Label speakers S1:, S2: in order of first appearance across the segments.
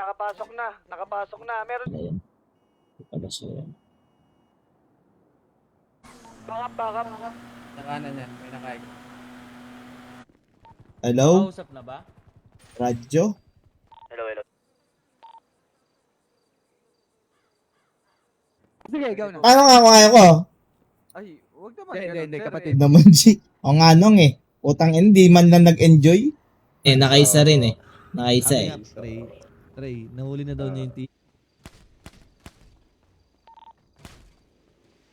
S1: nakapasok na. Nakapasok na. Meron.
S2: Ayan. Pala siya.
S1: Bakap.
S3: Sa kanan yan, may nakaig.
S2: Hello?
S3: Kausap na ba?
S2: Radyo?
S1: Hello.
S4: Sige, ikaw na.
S2: Paano nga kaya ko?
S4: Ay, huwag naman.
S3: Hindi, kapatid.
S2: Naman si... O nga nung eh. Utang hindi man lang nag-enjoy. Eh, nakaisa rin eh. Nakaisa eh.
S5: Trey, nahuli na daw niya yung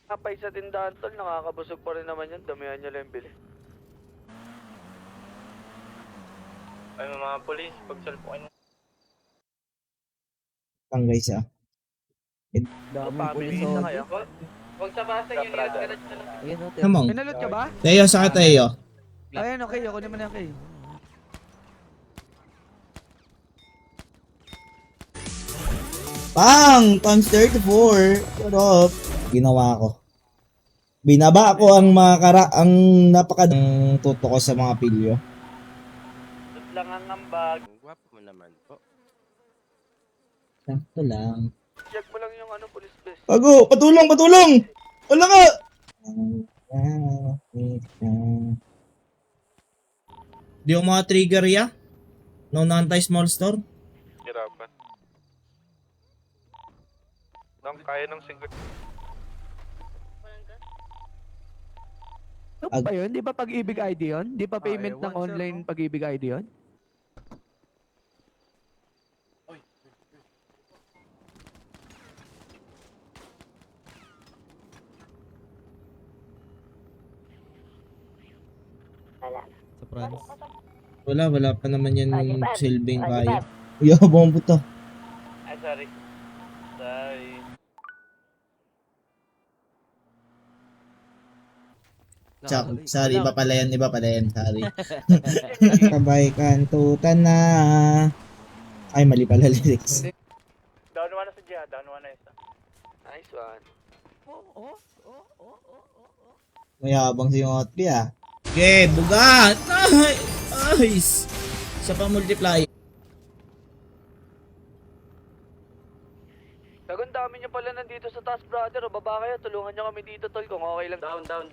S1: Kapay sa tindahan tol, nakakabusog pa rin naman yan. Damihan niya lang yung bili. Ay, mga polis, pagsalpukin mo.
S2: Ang guys ah.
S4: Daming pulis.
S1: na kayo.
S3: Huwag sa basa yung lihat ka na dyan.
S2: Kamong.
S4: Pinalot ka ba?
S2: Teo, saka Teo.
S4: Ayun, okay. Ako naman okay.
S2: Pang! Times 34. Shut up. Ginawa ko. Binaba ko ang ang tuto ko sa mga pilyo.
S1: Dut lang ang ambag.
S6: Guwapo mo naman po.
S2: Sakto lang.
S1: Check mo lang yung police best.
S2: Bago! Patulong! Wala ka! Di yung mga trigger ya? No anti-small store?
S1: Hirapan. Kaya ng single.
S4: Ano ba yun? Di ba pag-ibig ID yun? Di ba payment ng online pag-ibig ID yun?
S5: sa France.
S2: Wala pa naman yan silbing kaya. Yabang puto.
S1: Ay, sorry.
S2: Sorry, iba pala yan, sorry. Kabay kantutan na. Ay, mali pala lyrics.
S1: Down one na sa Jia. Down one na isa. Nice one.
S2: Mayabang si Otpi ah. Okay, bugat! Nice! Isa pa multiply.
S1: Gagawin dami niyo pala nandito sa taas, brother. O baba kayo, tulungan niyo kami dito, tol. Kung okay lang. Down. Down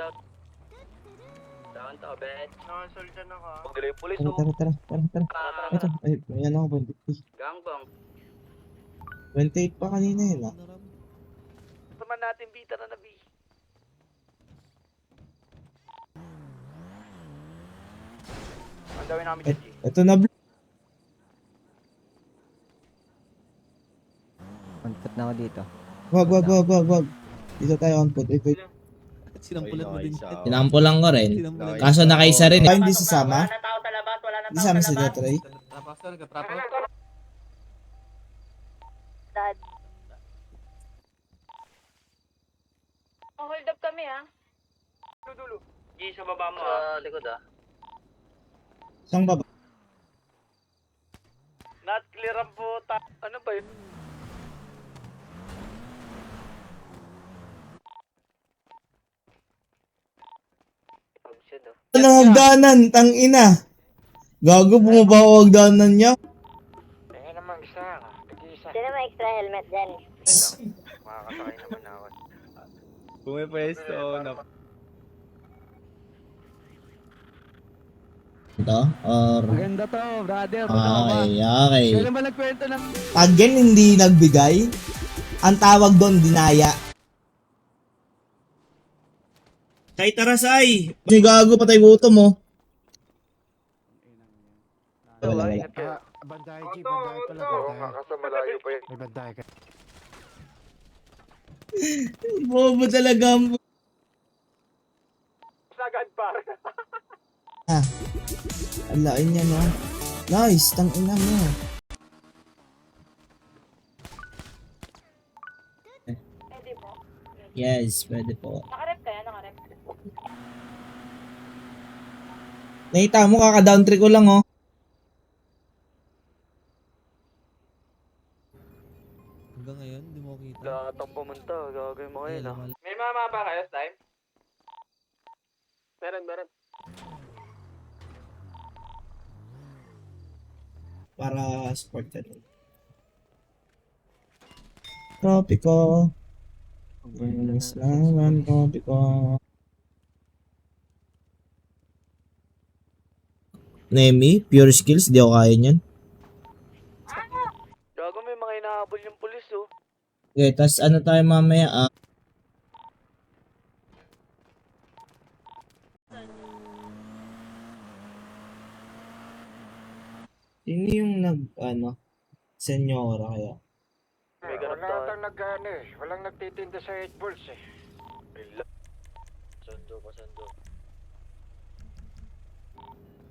S1: to, bet. Nakasol ka na ka. Pagdala yung pulis,
S2: Tara. Ito, ayan ako, 20.
S1: Gangbang.
S2: 28 pa kanina yun ah.
S1: Saman natin, bita na nabi. Ang dawin namin dyan, G.
S2: Ito na
S7: Puntot na ako dito.
S2: Wag. Dito tayo on foot.
S5: Sinampulan mo din.
S2: Tinampulan ko rin.
S5: Sinampulan.
S2: Kaso nakaisa rin. Hindi sasama?
S1: Wala na tao sa labas,
S2: Hindi sama sa Jotray?
S3: Nagtrapo.
S8: Dad. Hold up kami ha.
S1: Dulo. G, sa baba mo sa likod
S2: Saan ba?
S1: Not clear ang puta. Ano ba yun?
S2: Ano ang hagdanan? Tang ina. Gago, bumaba ako hagdanan niya.
S1: Tingnan naman, gusto nga. Nag-iisa.
S8: Sino may extra helmet dyan?
S1: Makakasakay naman na ako.
S6: Pumipwesto na.
S2: Ito? Or...
S4: Maganda to, brother.
S2: Okay.
S4: Kailan ba nagkwento ng...
S2: Pag yan hindi nagbigay, ang tawag doon, dinaya. Kay Tarasay! Si gago, patay buto mo. Wala.
S9: Banday, G. Banday pala, banday.
S1: Malayo pa yun.
S9: May banday ka.
S2: Bobo talaga ang...
S1: Sagad pa.
S2: Ang lain niya no. Nice, tang ina mo.
S8: Pwede po.
S2: Yes, pwede po.
S8: Nakarep kaya? Nakarep.
S2: Nakita mo, kaka-down 3 ko lang oh.
S5: Hanggang ngayon, hindi mo kita.
S1: Gatang pumunta. Gagawin mo kayo na.
S5: Wala.
S1: May mama ba kayo, time? Meron.
S2: Para sport ka din. Tropiko. Yes naman, Tropiko. Nemi, pure skills, di ako kaya niyan.
S1: Gago, may mga hinahabol yung pulis, oh.
S2: Okay, tas ano tayo mamaya, Sino yung senyora kaya?
S1: May ganap
S9: Wala
S1: tayo.
S9: atang nag-ano eh. Walang nagtitinda sa 8 balls eh.
S1: Sando pa, sando.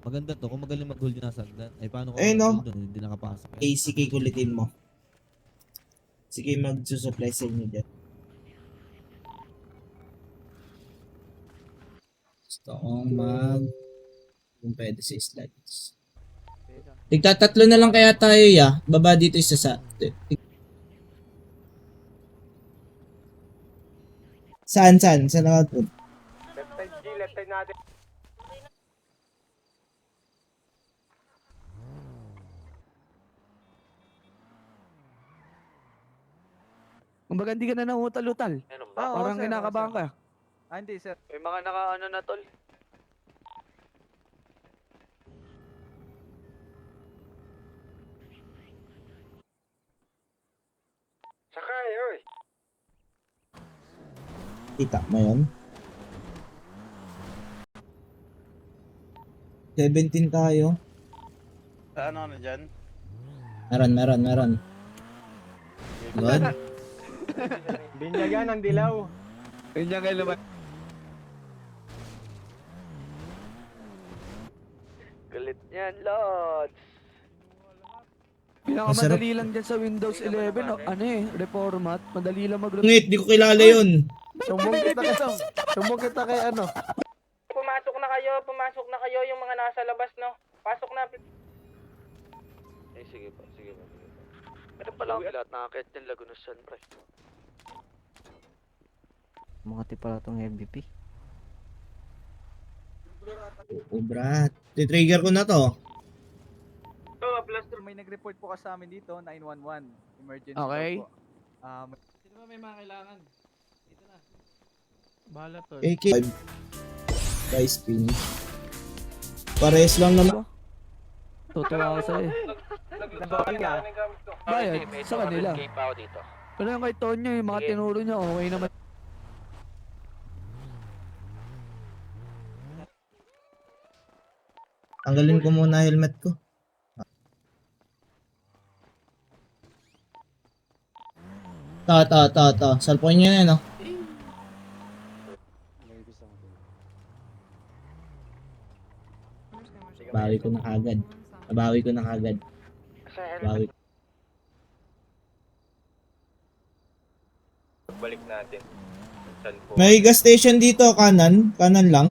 S5: Maganda to, kung magaling mag-hold yung nasagdan. Ay, paano kung
S2: Eh, no?
S5: mag-hold doon, hindi nakapasok.
S2: ACK kulitin mo. Sige, magsusupply sa inyo dyan. Gusto kong kung pwede sa slides. Tigtatatlo na lang kaya tayo, ya. Baba dito isa sa... Saan? Saan nakatun?
S9: Left side G, left side natin.
S4: Kumbaga hindi ka na nangutal-utal.
S1: Ano ba?
S4: Parang kinakabahan ka.
S3: Hindi, sir.
S1: May mga naka-ano na, tol.
S9: Sakay, oy.
S2: Kita mo yun? 17 tayo.
S6: Ano dyan?
S2: Meron. Good.
S9: Binyagan ang dilaw.
S4: Ganyan kayo naman.
S1: Galit niyan, Lods.
S4: Pinakamadali lang dyan sa Windows 11, reformat. Madali lang mag-reformat.
S2: Ngit, di ko kilala yun.
S9: Sumbong kita kayo. Sumbong kita kay ano.
S7: Pumasok na kayo yung mga nasa labas, no? Pasok na.
S1: Eh, sige pa. Ano pala ang lahat nakakit ng Laguna Sun, pre?
S3: Makati pala tong MVP.
S2: Brat. Titrigger ko na to.
S3: May nag-report po ka sa amin dito, 911. Emergency
S4: Okay.
S3: po. Sino ba may mga kailangan? Dito na.
S4: Bahala to.
S2: AK. Guys, spin. Pares lang naman.
S4: Tutuwa ako sa'yo. Bayad, sa kanila.
S1: dito.
S4: Pero yung kay Tonyo, yung mga tinuro niya, okay naman.
S2: Tanggalin ko muna helmet ko. To. Salpon niya yan, no? Bawi ko na kagad. Bawi.
S6: Balik natin. Saan po?
S2: May gas station dito, kanan lang.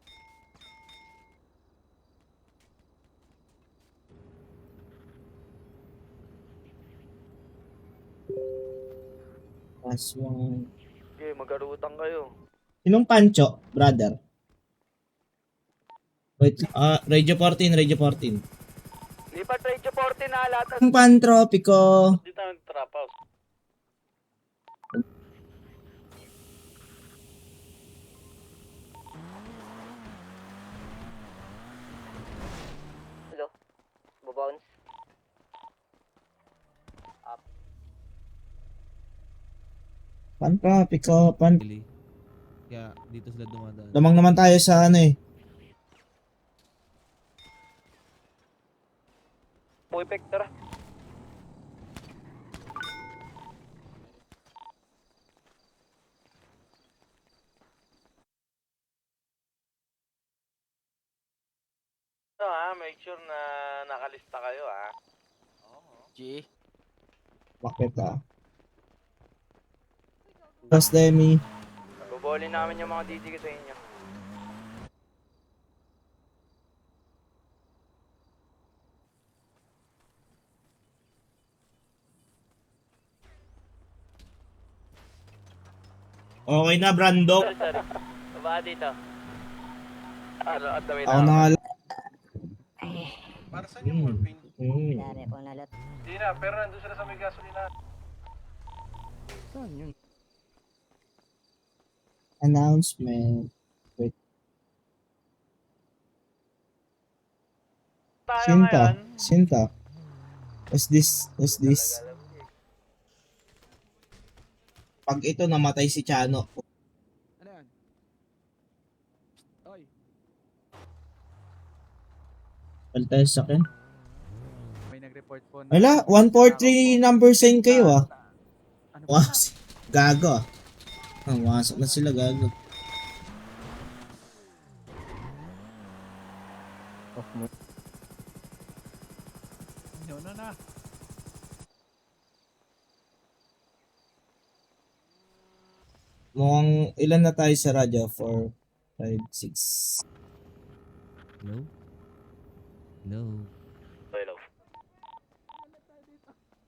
S2: Aswang.
S1: Okay, mag-arutang kayo.
S2: Sinong Pancho, brother? Wait, Radio 14.
S1: Lipat Radio 14 na lahat.
S2: Ang Pantropiko.
S1: Dito tayo trap house.
S7: Hello? Bobounce?
S2: Pantropiko.
S5: Kaya dito sila dumadaan.
S2: Lamang naman tayo sa
S1: Puipek, tara.
S6: Make sure na nakalista kayo,
S1: G.
S2: Bakit Tapos Demi.
S1: Buboli namin yung mga DD ko sa inyo.
S2: Okay na, Brando.
S1: Sorry. Baba dito. Ano, at dami
S2: Ako na nga lang.
S6: Para saan yung morphine?
S8: Dari po nalot.
S6: Hindi na, pero nandun sila sa may gasolina.
S4: Saan yun?
S2: Announcement. Wait.
S6: Tayo
S2: Sinta.
S6: ngayon.
S2: Sinta. What's this? What's this? Pag ito namatay si Chano.
S4: Ano yan? Oy,
S2: Paltayo sa akin.
S4: may nag-report po na...
S2: Wala, 143 number sign kayo ah.
S4: Ano ba?
S2: Wow, gago ah. Masok na sila, gago.
S4: No na.
S2: Mukhang ilan na tayo sa radyo? 4, 5, 6.
S5: Hello? Hello?
S6: Hello.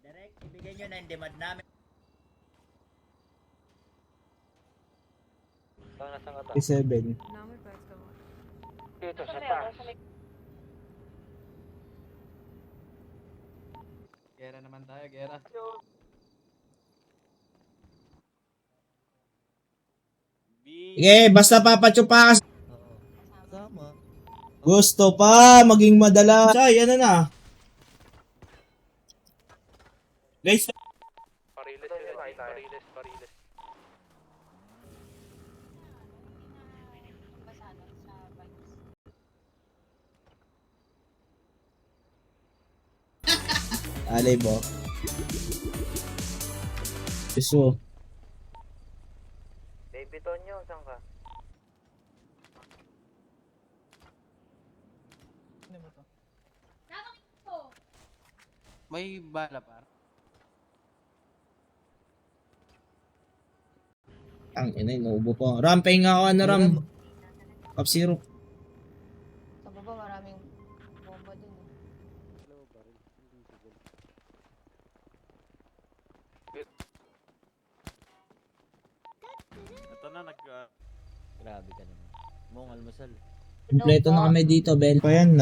S10: Direct, ibigay nyo na yung demand namin.
S1: Saan ka ta?
S2: 7.
S9: Dito sa taas.
S3: Gera naman tayo, gera.
S2: Sige, basta papachupakas.
S5: Oo. Tama.
S2: Gusto pa maging madala. Say, ano na? Guys,
S1: Pariles sila. Pariles.
S2: alay bo. Gusto.
S1: Baby Tonyo, saan ka?
S3: May bala par.
S2: Ang ina, inuubo po. Ram, pahinga ako ano, Ram. Cup syrup.
S8: Sa baba maraming bomba dun.
S6: Ito na,
S5: Grabe ka naman. Mong almusal.
S2: Kompleto na kami dito, Ben. Pa yan,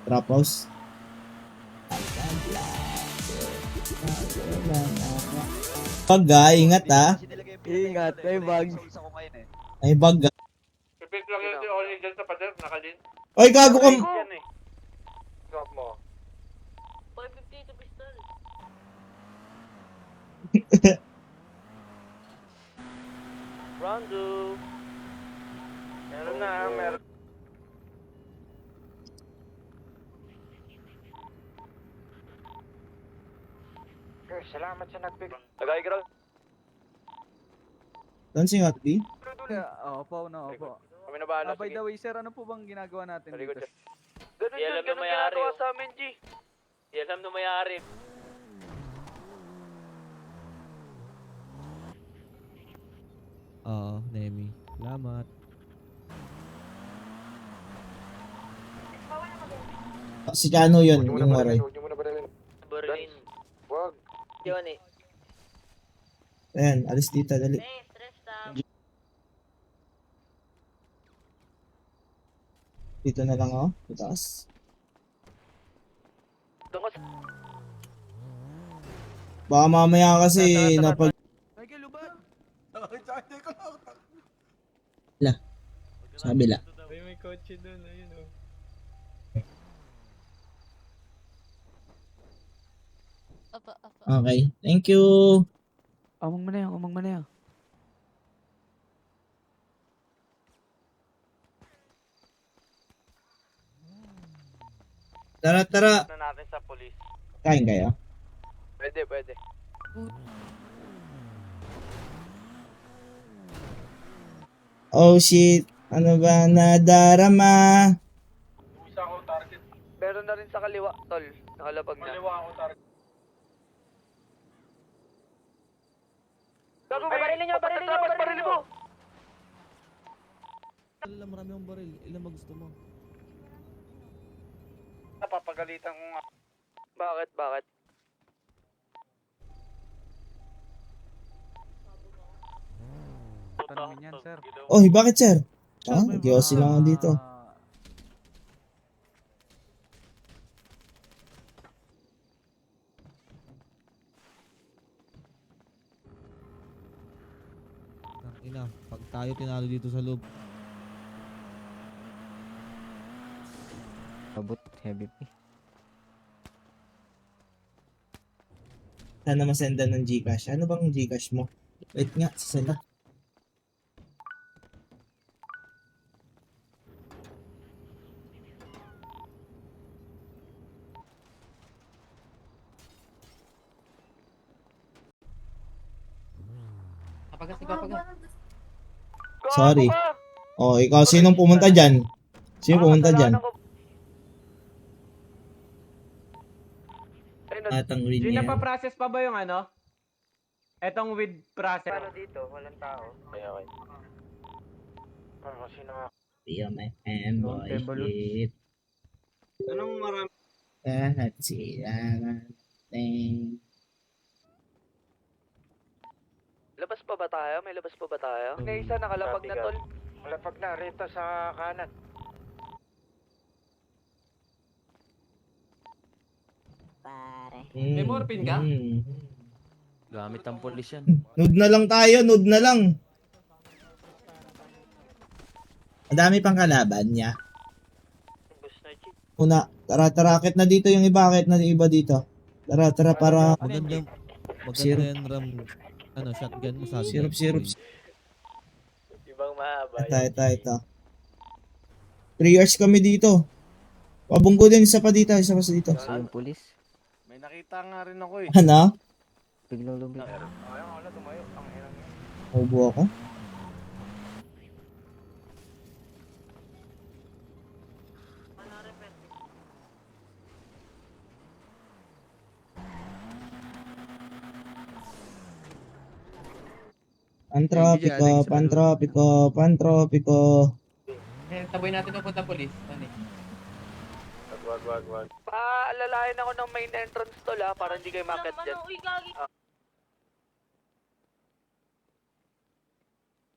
S2: trap house. Pagga, ingat ah.
S4: Ingat, may bag.
S2: Ay, bagga.
S1: Pipik lang yun si Oli dyan sa pader, nakalin.
S2: Oy, gago ka.
S6: yan eh.
S9: Stop mo.
S8: 550 to pistol.
S1: Rondo.
S6: Meron na, meron.
S9: Okay, salamat sa nagbigay.
S1: Tagay, girl.
S2: Saan si Hotby?
S4: Opo, no, opo.
S1: Kami na bahala,
S4: By
S1: sige.
S4: the way, sir, ano po bang ginagawa natin
S1: Very good,
S4: dito?
S1: sir. Ganun ginagawa sa amin, G. Di alam na may-ari.
S5: Oo, Nemi. Salamat.
S2: Si Chano yun,
S9: Huwag
S2: yung
S9: mo na
S2: waray.
S9: badalin, huwag niyo muna badalin.
S1: Berlin.
S9: Huwag.
S1: Yun eh.
S2: Ayan, alis dito, dali.
S8: Stress lang.
S2: Dito na lang ako, itaas.
S1: Doon ka
S2: Baka mamaya kasi napag...
S4: Michael, lubad!
S2: Sa kabila.
S3: May kotse doon, ayun o.
S2: Okay, thank you.
S4: Umang mo na yan.
S2: Tara.
S6: Na natin sa police.
S2: Kain kayo?
S1: Pwede.
S2: Oh shit, ano ba nadarama?
S1: Meron na rin sa kaliwa, tol. Nakalapag na. Kaliwa ako, target. Gago,
S8: Barilin nyo!
S1: Barilin mo!
S5: Alam, marami akong baril. Ilan ba gusto mo?
S6: Napapagalitan ko nga.
S1: Bakit?
S4: Tanungin yan, sir.
S2: Oy, bakit sir? Nag-iossi lang ako dito.
S5: Ina, pag tayo tinalo dito sa loob,
S11: Abot, heavy pay.
S2: Sana masenda ng Gcash. Ano bang Gcash mo? Wait nga, sasenda.
S3: Kapagas, kapagas.
S2: Sorry. Oh, ikaw, sinong pumunta dyan? Sino pumunta dyan? Atang rin
S7: Gina,
S2: yan.
S7: pa-process pa ba yung ano? Etong with process.
S9: Paano dito? Walang tao. Okay. Sino nga?
S2: Feel my fanboy hit.
S6: Anong marami?
S2: Lahat sila natin.
S1: Labas pa ba tayo? May labas pa ba tayo? May isa nakalapag na tol.
S9: Malapag na rito sa kanan.
S3: May morphine ka?
S11: Gamit ang polis yan.
S2: Nude na lang tayo, nude na lang. Ang dami pang kalaban niya. Una, tara, akit na dito yung iba, akit na yung iba dito. Tara, para
S5: maganda
S2: Syrup.
S5: yan, Ram. Ano, shotgun mo sa
S2: Syrup.
S6: Ibang mahaba.
S2: Ito. 3 hours kami dito. Pabunggo din, isa pa dito.
S11: So yung polis,
S6: May nakita nga rin ako eh.
S2: Ano?
S11: biglang lumit.
S2: Ubo ako. Pantropiko.
S3: Eh, taboy natin papunta police. Ano eh?
S6: Wag.
S1: Paalalayan ako ng main entrance tol ha, para hindi kayo makit dyan.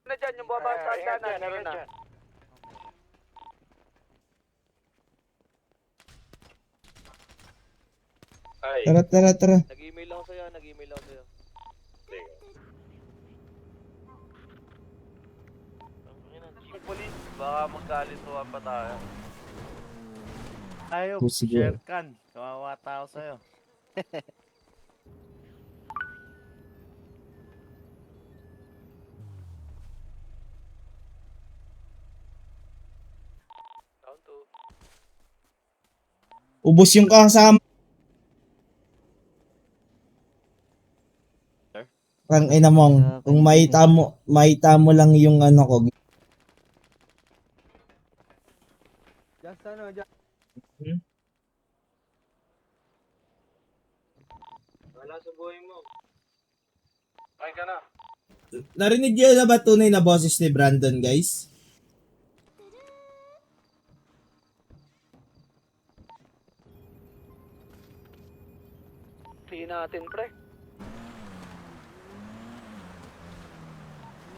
S1: Na dyan, yung baba sa hagdanan. Meron na.
S6: Ay.
S2: Tara.
S1: Nag-email ako sa'yo.
S6: Police, baka magkalisuhan pa tayo. Tayo,
S2: Sige.
S6: share kan. Kawawa tao sa'yo.
S1: Down to.
S2: Ubus yung kasama. Ang ina mong, kung maita mo lang yung ano ko.
S4: Just ano, just...
S6: Wala sa buhay mo. Ay ka na.
S2: Narinig niyo na ba tunay na boses ni Brandon, guys?
S1: Tingin natin, pre.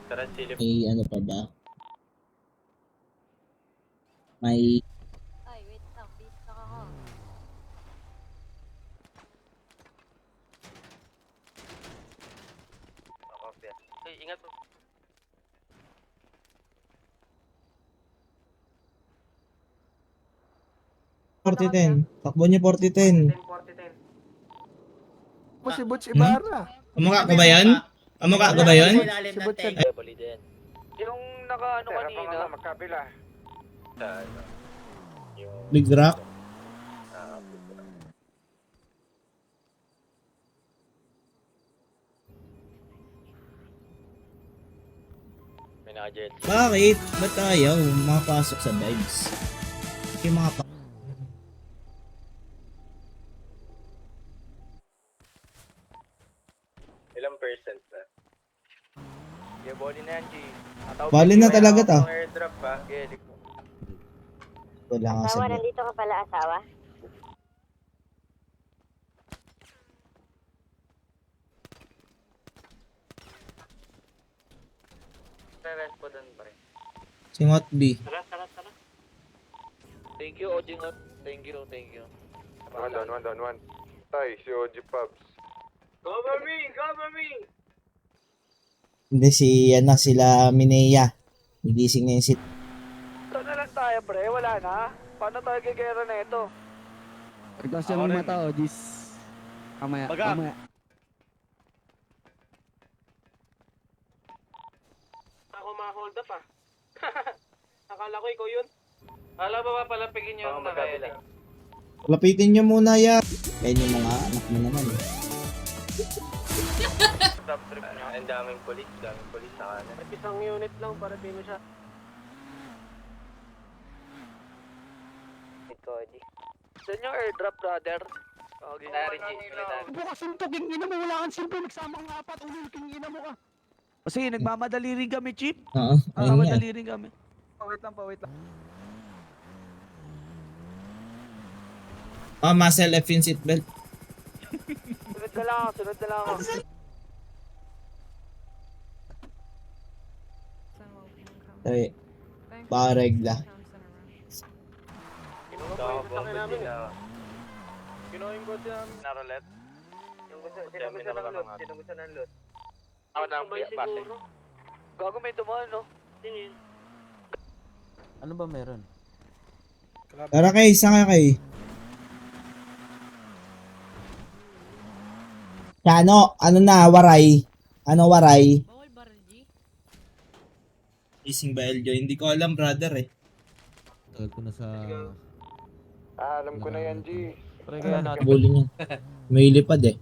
S6: Tara, silip.
S2: May ano pa ba? May
S8: Ay, wait lang. Please, ako.
S1: Ay, ingat mo.
S2: Takbo niyo 40-10.
S4: Si Butch Ibarra.
S2: Kamukha ko ba yan? Kamukha ko ba yan?
S10: Ilalim ng tank.
S1: Bali din. Yung naka ano kanina.
S9: Magkabila.
S2: Big rock.
S1: May naka-jet.
S2: Bakit? Ba't ayaw makapasok sa vibes? Yung mga
S6: Ilang percent na?
S1: Yeah, bali na yan, G.
S2: Bali na talaga to.
S6: Airdrop ba?
S2: Wala nga sa
S8: nandito ka pala, asawa?
S1: Rest po dun, pre.
S2: Singot B.
S1: Thank you, Ojingot. Thank you.
S9: One down. Tay, si OG Pubs.
S6: Cover me!
S2: Hindi sila Minea. Nagising na yung sit.
S1: Ito na lang tayo, pre. Wala na. Paano tayo gigera na ito?
S4: Pagkasya ng mata, o, Jis. Mamaya,
S3: Baga.
S4: mamaya.
S7: Ako ma-hold up ah. Akala ko ikaw yun.
S3: Alam ba palapigin niyo yung nakaili?
S2: Lapitin nyo muna yan. Yan yung mga anak mo naman. Eh.
S9: Stop trip nyo. Ang daming polis sa kanan.
S7: At isang unit lang para din siya.
S1: Saan yung airdrop, brother? Oh, ginari G. Military.
S4: Bukas yung tuging ina mo, wala kang silbi, nagsama kang apat, uliking ina mo ka. Kasi nagmamadali rin kami, Chief.
S2: Oo, ayun nga.
S4: Nagmamadali rin kami.
S3: Pawit lang.
S2: Muscle F yung seatbelt.
S1: Sunod na lang ako.
S2: Ay, paregla.
S7: Kinuha yung kotse namin.
S1: Narolet.
S7: Sino gusto ng loot?
S1: Ako na ang base. Gago may dumaan, no?
S7: Sino yun?
S11: Ano ba meron?
S2: Tara kay, saan ka kay? Ano na, waray? Ano waray?
S8: Bawal barrel, G?
S2: Ising ba Eljo? Hindi ko alam, brother eh.
S5: Tagal ko na sa...
S9: Alam ko na yan, G.
S11: Pre, kaya natin.
S2: Bully niya. May lipad eh.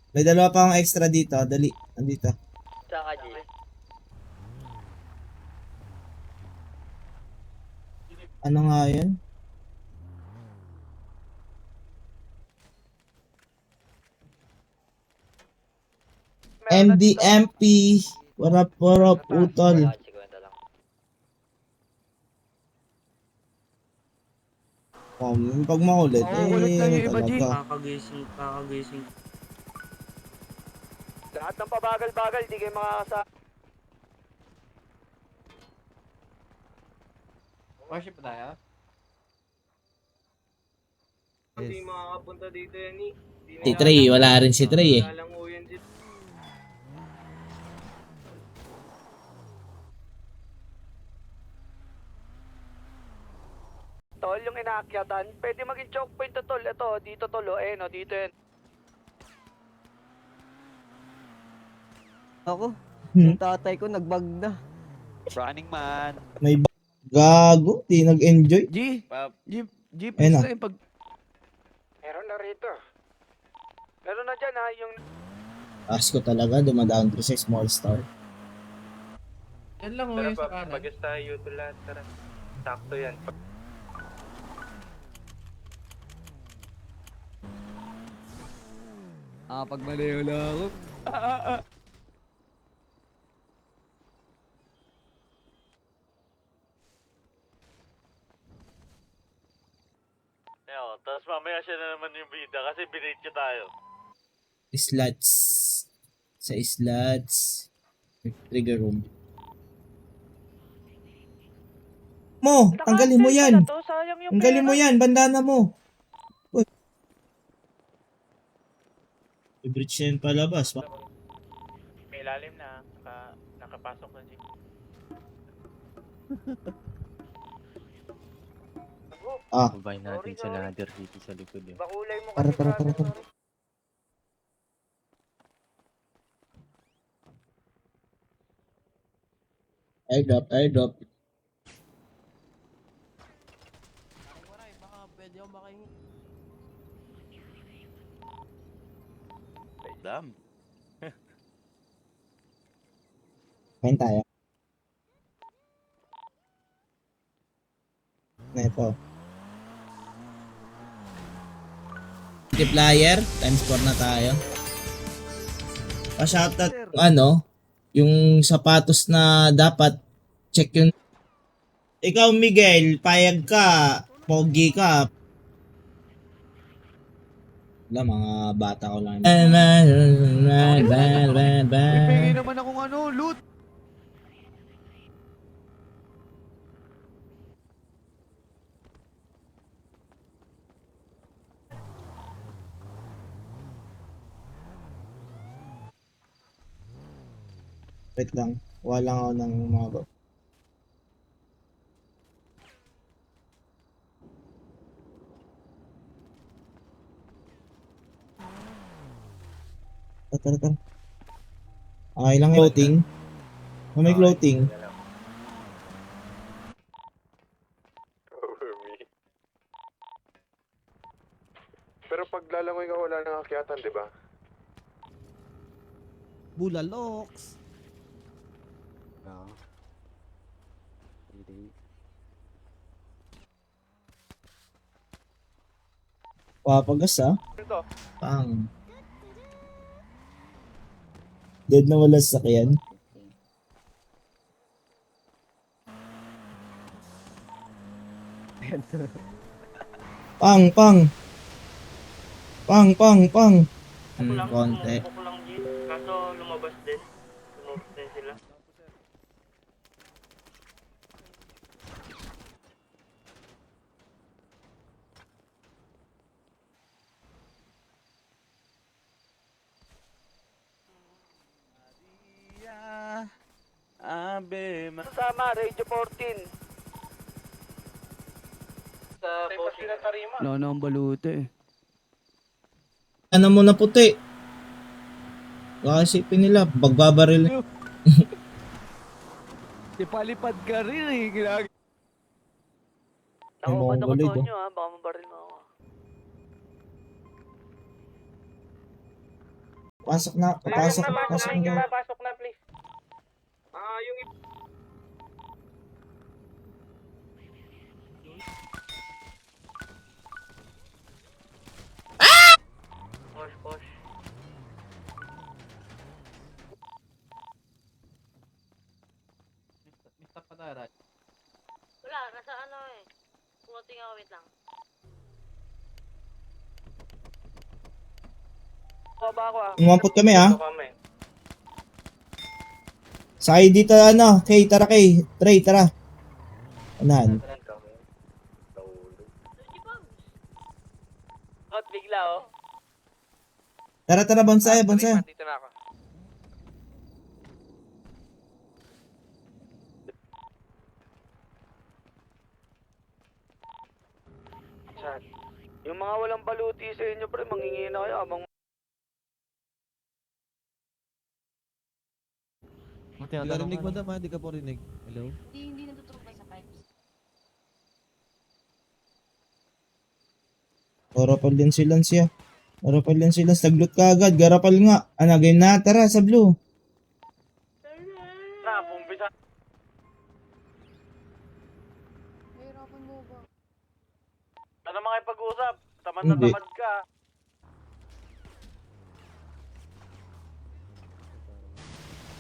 S2: May dalawa pa akong extra dito. Dali, andito.
S7: Tsaka G.
S2: Ano nga yan? MDMP. What up, utol. Pag makulit,
S4: Makukulit lang yung iba, G.
S2: talaga.
S6: Kakagising.
S1: Lahat ng pabagal-bagal, di kayo makakasa.
S3: Worship na tayo?
S6: Hindi makakapunta dito yan eh.
S2: Si Trey, wala rin si Trey eh.
S6: Wala lang uyan dito.
S1: Tol, yung inaakyatan, pwede maging choke point to tol. Ito, dito tol, no, dito yan.
S11: Ako?
S2: Hmm.
S11: Yung tatay ko nagbag na.
S2: May gago, di nag-enjoy.
S4: G,
S3: Pap.
S4: G,
S2: Ayun
S4: please
S2: na.
S4: lang pag...
S1: Meron na rito. Meron na dyan ha, yung...
S2: Ask ko talaga, dumadaan ko sa small star.
S3: Yan lang oh, yung sa kanan.
S9: Pag tayo ito lahat, tara. Sakto yan.
S4: Pag mali wala ako.
S1: Tapos mamaya siya na naman yung bida kasi binate niya tayo.
S2: Slots. Sa slots. Trigger room. Mo, tanggalin mo yan. Tanggalin mo yan, bandana mo. Uy. I-breach yan palabas.
S1: May ilalim na, nakapasok na siya.
S2: Ah,
S11: Babay natin sa ladder dito sa likod eh.
S6: Bakulay mo
S2: tara,
S6: kasi.
S2: tara, tara,
S6: brother,
S2: tara. Airdrop, airdrop.
S1: Damn.
S2: Kain tayo. Na ito. Multiplier, times 4 na tayo. Pa-shoutout, yung sapatos na dapat check yun. Ikaw, Miguel, payag ka, pogi ka. Wala, mga bata ko lang.
S4: Bibigay naman akong loot.
S2: Wait lang. Wala ako ng mga bag. Tara. Okay lang yung clothing. Kung may clothing.
S9: Pero pag lalangoy ka, wala nang akyatan, di ba?
S5: Bulaloks!
S2: Papagas Pang. Dead na wala sa sakyan. Pang. Konti.
S7: Bukok lang, G. Kaso lumabas din. Lumabas din sila.
S1: Kasama, Radio 14. Sa posting na tarima.
S4: Wala na ang baluti eh.
S2: Ano mo na puti? Baka isipin nila, bagbabaril.
S4: Ipalipad ka rin eh.
S2: Ang mongoloid oh.
S1: Baka mabaril mo ako.
S2: Pasok na.
S7: Pasok na, please. Push.
S3: Mr. Padara.
S8: Wala, nasa ano eh. Floating ako, wait lang.
S1: Baba ako
S2: Umampot kami ha.
S9: Kami.
S2: Sakay dito ano. Kay, tara kay. Trey, tara. Anahan.
S1: Hot bigla oh.
S2: Tara, bonsai.
S1: Dito na ako. Chat. Yung mga walang baluti sa inyo, pre, mangingi na kayo abang
S5: Hindi ka rinig, madam ha? Hindi ka po rinig. Hello?
S8: Hindi natutunog pa sa pipes.
S2: Garapal din siya. Naglot ka agad. Garapal nga. Game na. Tara sa blue.
S1: na, pumpisa.
S8: Mahirapan mo ba?
S1: Ano makipag-usap? Tamad
S2: Hindi.
S1: na tamad ka.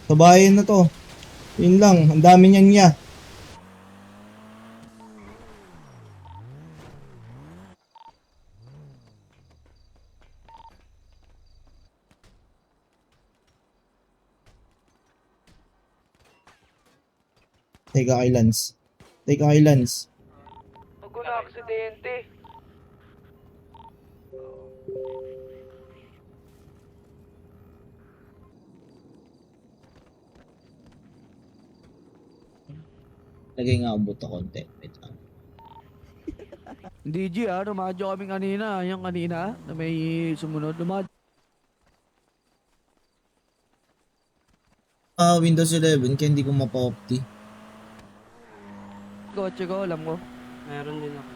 S2: Sa bayan na to. Yun lang. Ang dami niya. Teka kay Lance.
S1: Huwag ko na aksidente.
S2: Lagay nga ang buto konti. Wait lang.
S4: Hindi G dumadyo kami kanina. Yung kanina na may sumunod.
S2: Windows 11 kaya hindi ko mapa-opti.
S4: Kotse ko, alam ko.
S6: Meron din ako.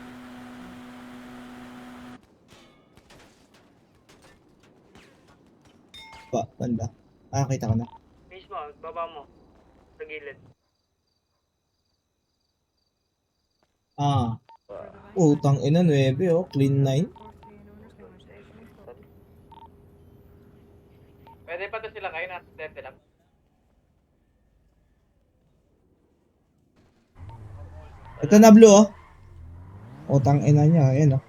S2: Banda. Kita ko na.
S7: Mismo, baba mo. Sa gilid.
S2: Utang ina 9 oh. Clean 9.
S3: Pwede pa to sila kayo na aksidente lang.
S2: Ito na blue oh. Utang ina niya. Ayan oh.